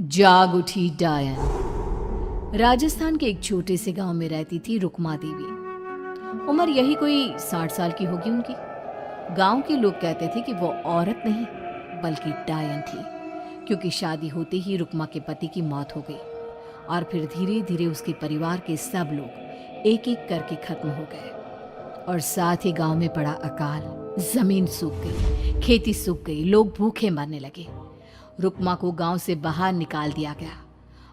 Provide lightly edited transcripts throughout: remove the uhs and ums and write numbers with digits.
जाग उठी डायन। राजस्थान के एक छोटे से गांव में रहती थी रुक्मा देवी। उम्र यही कोई 60 साल की होगी उनकी। गांव के लोग कहते थे कि वो औरत नहीं बल्कि डायन थी, क्योंकि शादी होते ही रुक्मा के पति की मौत हो गई और फिर धीरे धीरे उसके परिवार के सब लोग एक एक करके खत्म हो गए। और साथ ही गांव में पड़ा अकाल, जमीन सूख गई, खेती सूख गई, लोग भूखे मरने लगे। रुक्मा को गांव से बाहर निकाल दिया गया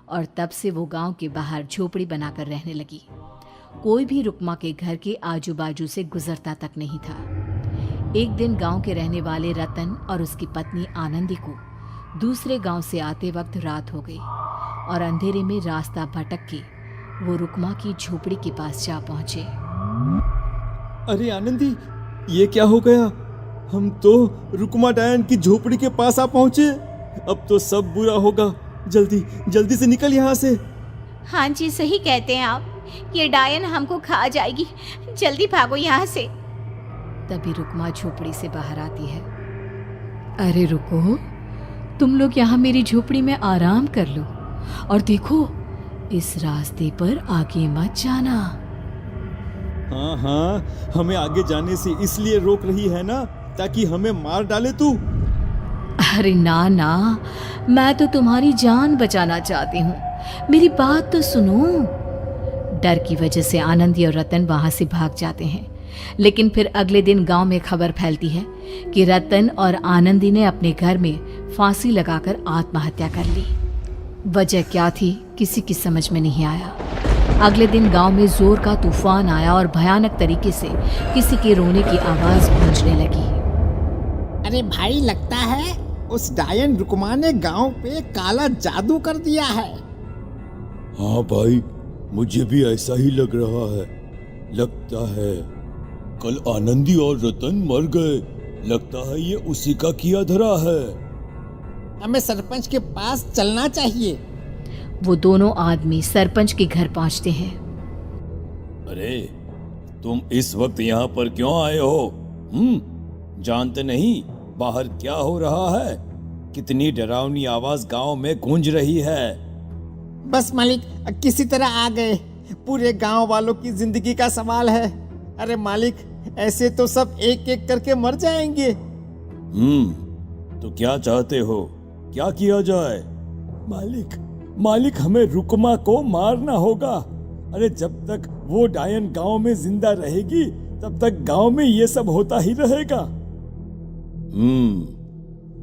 और तब से वो गांव के बाहर झोपड़ी बनाकर रहने लगी। कोई भी रुक्मा के घर के आजू बाजू से गुजरता तक नहीं था। एक दिन गांव के रहने वाले रतन और उसकी पत्नी आनंदी को दूसरे गांव से आते वक्त रात हो गई और अंधेरे में रास्ता भटक के वो रुक्मा की झोपड़ी के पास जा पहुंचे। अरे आनंदी, ये क्या हो गया? हम तो रुक्मा डायन की झोपड़ी के पास आ पहुंचे। अब तो सब बुरा होगा। जल्दी जल्दी से निकल यहाँ से। हाँ जी, सही कहते हैं आप, ये डायन हमको खा जाएगी। जल्दी भागो यहाँ से। तभी रुक्मा झोपड़ी से बाहर आती है। अरे रुको, तुम लोग यहाँ मेरी झोपड़ी में आराम कर लो और देखो, इस रास्ते पर आगे मत जाना। हाँ, हमें आगे जाने से इसलिए रोक रही है ना, ताकि हमें मार डाले तू। अरे ना ना, मैं तो तुम्हारी जान बचाना चाहती हूँ, मेरी बात तो सुनो। डर की वजह से आनंदी और रतन वहां से भाग जाते हैं, लेकिन फिर अगले दिन गांव में खबर फैलती है कि रतन और आनंदी ने अपने घर में फांसी लगाकर आत्महत्या कर ली। वजह क्या थी किसी की समझ में नहीं आया। अगले दिन गांव में जोर का तूफान आया और भयानक तरीके से किसी के रोने की आवाज गूंजने लगी। अरे भाई, लगता है उस डायन रुक्मा ने गांव पे काला जादू कर दिया है। हाँ भाई, मुझे भी ऐसा ही लग रहा है। लगता है कल आनंदी और रतन मर गए। लगता है ये उसी का किया धरा है। हमें सरपंच के पास चलना चाहिए। वो दोनों आदमी सरपंच के घर पहुंचते हैं। अरे, तुम इस वक्त यहाँ पर क्यों आए हो? जानते नहीं बाहर क्या हो रहा है? कितनी डरावनी आवाज गांव में गूंज रही है। बस मालिक, किसी तरह आ गए। पूरे गांव वालों की जिंदगी का सवाल है। अरे मालिक, ऐसे तो सब एक एक करके मर जाएंगे। तो क्या चाहते हो? क्या किया जाए? मालिक, हमें रुक्मा को मारना होगा। अरे जब तक वो डायन गांव में जिंदा रहेगी, तब तक गांव में ये सब होता ही रहेगा।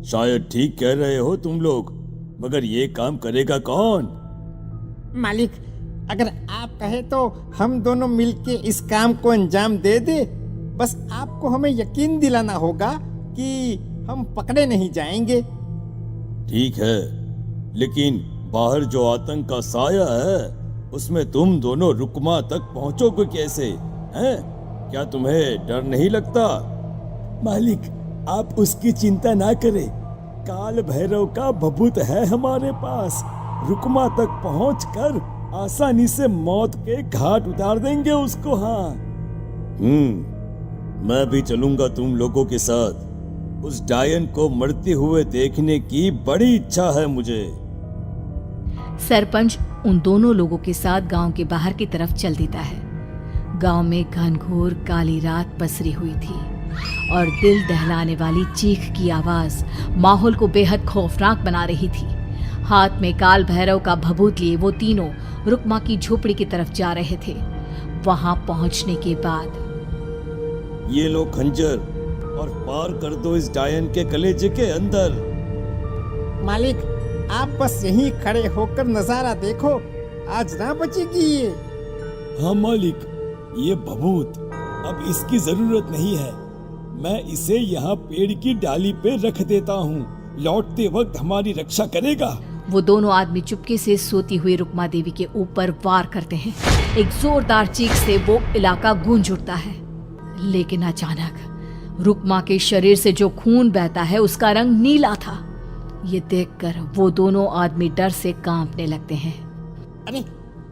शायद ठीक कह रहे हो तुम लोग, मगर ये काम करेगा कौन? मालिक, अगर आप कहे तो हम दोनों मिलके इस काम को अंजाम दे दे। बस आपको हमें यकीन दिलाना होगा कि हम पकड़े नहीं जाएंगे। ठीक है, लेकिन बाहर जो आतंक का साया है, उसमें तुम दोनों रुक्मा तक पहुंचोगे कैसे? हैं? क्या तुम्हें डर नहीं लगता? मालिक, आप उसकी चिंता ना करें। काल भैरव का भभूत है हमारे पास। रुक्मा तक पहुंचकर आसानी से मौत के घाट उतार देंगे उसको। हाँ, मैं भी चलूंगा तुम लोगों के साथ। उस डायन को मरते हुए देखने की बड़ी इच्छा है मुझे। सरपंच उन दोनों लोगों के साथ गांव के बाहर की तरफ चल देता है। गांव में घनघोर काली रात पसरी हुई थी और दिल दहलाने वाली चीख की आवाज माहौल को बेहद खौफनाक बना रही थी। हाथ में काल भैरव का भभूत लिए वो तीनों रुक्मा की झोपड़ी की तरफ जा रहे थे। वहां पहुंचने के बाद, ये लो खंजर और पार कर दो इस डायन के कलेजे के अंदर। मालिक, आप बस यहीं खड़े होकर नजारा देखो, आज ना बचेगी ये। हाँ मालिक, ये भभूत अब इसकी जरूरत नहीं है। मैं इसे यहाँ पेड़ की डाली पे रख देता हूँ। लौटते वक्त हमारी रक्षा करेगा। वो दोनों आदमी चुपके से सोती हुई रुक्मा देवी के ऊपर वार करते हैं। एक जोरदार चीख से वो इलाका गूंज उठता है, लेकिन अचानक रुक्मा के शरीर से जो खून बहता है उसका रंग नीला था। ये देखकर वो दोनों आदमी डर से कांपने लगते हैं। अरे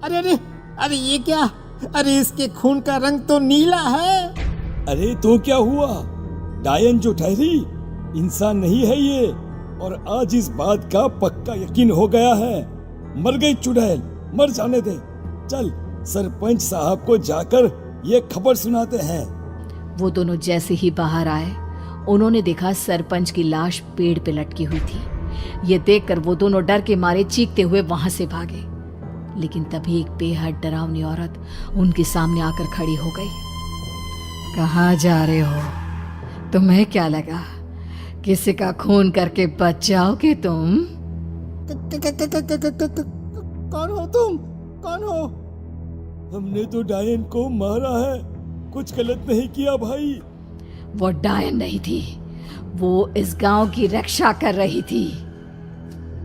अरे अरे अरे, ये क्या? अरे इसके खून का रंग तो नीला है। अरे तो क्या हुआ? डायन जो ठहरी इंसान नहीं है ये। और आज इस बात का पक्का यकीन हो गया है। मर गई चुड़ैल, मर जाने दे। चल सरपंच साहब को जाकर ये खबर सुनाते हैं। वो दोनों जैसे ही बाहर आए उन्होंने देखा सरपंच की लाश पेड़ पे लटकी हुई थी। ये देखकर वो दोनों डर के मारे चीखते हुए वहां से भागे, लेकिन तभी एक बेहद डरावनी औरत उनके सामने आकर खड़ी हो गई। कहाँ जा रहे हो? तुम्हें क्या लगा किसी का खून करके बच जाओगे तुम? कौन हो तुम? कौन हो? हमने तो डायन को मारा है, कुछ गलत नहीं किया भाई। वो डायन नहीं थी, वो इस गांव की रक्षा कर रही थी।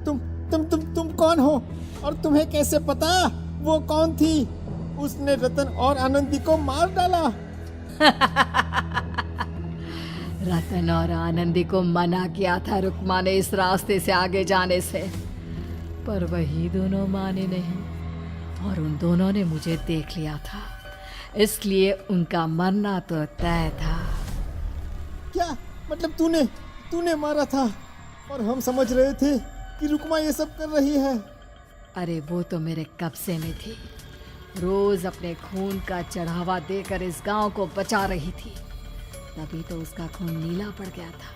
तुम कौन हो और तुम्हें कैसे पता वो कौन थी? उसने रतन और आनंदी को मार डाला। रतन और आनंदी को मना किया था रुक्मा ने इस रास्ते से आगे जाने से, पर वही दोनों माने नहीं और उन दोनों ने मुझे देख लिया था, इसलिए उनका मरना तो तय था। क्या मतलब तूने मारा था और हम समझ रहे थे कि रुक्मा ये सब कर रही है। अरे वो तो मेरे कब्जे में थी, रोज अपने खून का चढ़ावा देकर इस गांव को बचा रही थी, तभी तो उसका खून नीला पड़ गया था।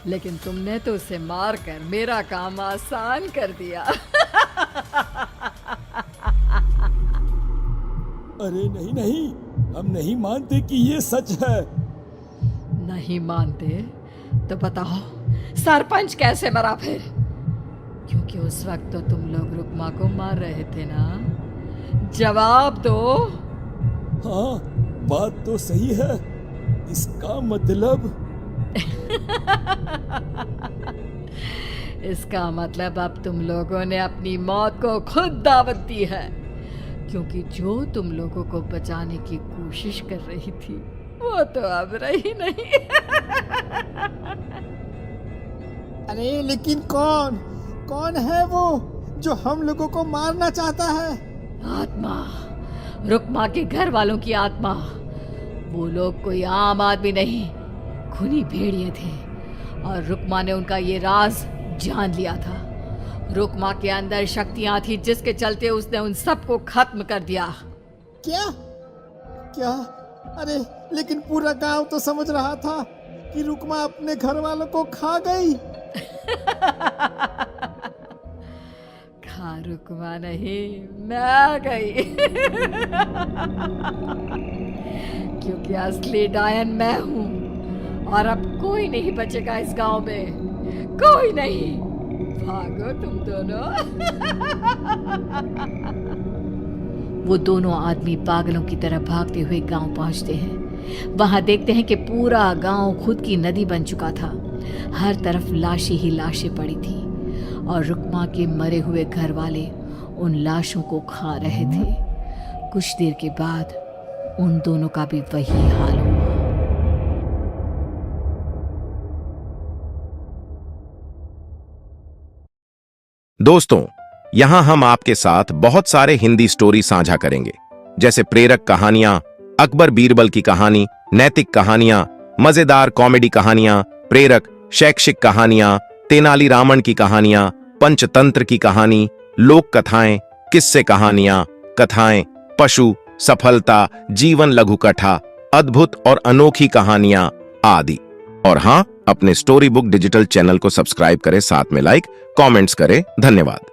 लेकिन तुमने तो उसे मारकर मेरा काम आसान कर दिया। अरे नहीं नहीं, हम नहीं मानते कि ये सच है। नहीं मानते तो बताओ सरपंच कैसे मरा फिर? क्योंकि उस वक्त तो तुम लोग रुक्मा को मार रहे थे ना, जवाब दो। हाँ बात तो सही है, इसका मतलब इसका मतलब अब तुम लोगों ने अपनी मौत को खुद दावत दी है, क्योंकि जो तुम लोगों को बचाने की कोशिश कर रही थी वो तो अब रही नहीं। अरे लेकिन कौन है वो जो हम लोगों को मारना चाहता है? आत्मा, रुक्मा के घर वालों की आत्मा। वो लोग कोई आम आदमी नहीं, खूनी भेड़िए थे और रुक्मा ने उनका ये राज जान लिया था। रुक्मा के अंदर शक्तियां थी जिसके चलते उसने उन सबको खत्म कर दिया। क्या? अरे लेकिन पूरा गांव तो समझ रहा था कि रुक्मा अपने घर वालों को खा गई। खा रुक्मा नहीं, मैं गई। क्योंकि असली डायन मैं हूं और अब कोई नहीं बचेगा इस गांव में, कोई नहीं। भागो तुम दोनों। वो दोनों आदमी पागलों की तरह भागते हुए गांव पहुंचते हैं। वहां देखते हैं कि पूरा गांव खुद की नदी बन चुका था। हर तरफ लाशें ही लाशें पड़ी थी और रुक्मा के मरे हुए घर वाले उन लाशों को खा रहे थे। कुछ देर के बाद उन दोनों का भी वही हाल हुआ। दोस्तों, यहां हम आपके साथ बहुत सारे हिंदी स्टोरी साझा करेंगे, जैसे प्रेरक कहानियां, अकबर बीरबल की कहानी, नैतिक कहानियां, मजेदार कॉमेडी कहानियां, प्रेरक शैक्षिक कहानियां, तेनाली रामन की कहानियां, पंचतंत्र की कहानी, लोक कथाएं, किस्से कहानियां, कथाएं, पशु, सफलता, जीवन लघु कथा, अद्भुत और अनोखी कहानियां आदि। और हां, अपने स्टोरी बुक डिजिटल चैनल को सब्सक्राइब करें, साथ में लाइक, कमेंट्स करें। धन्यवाद।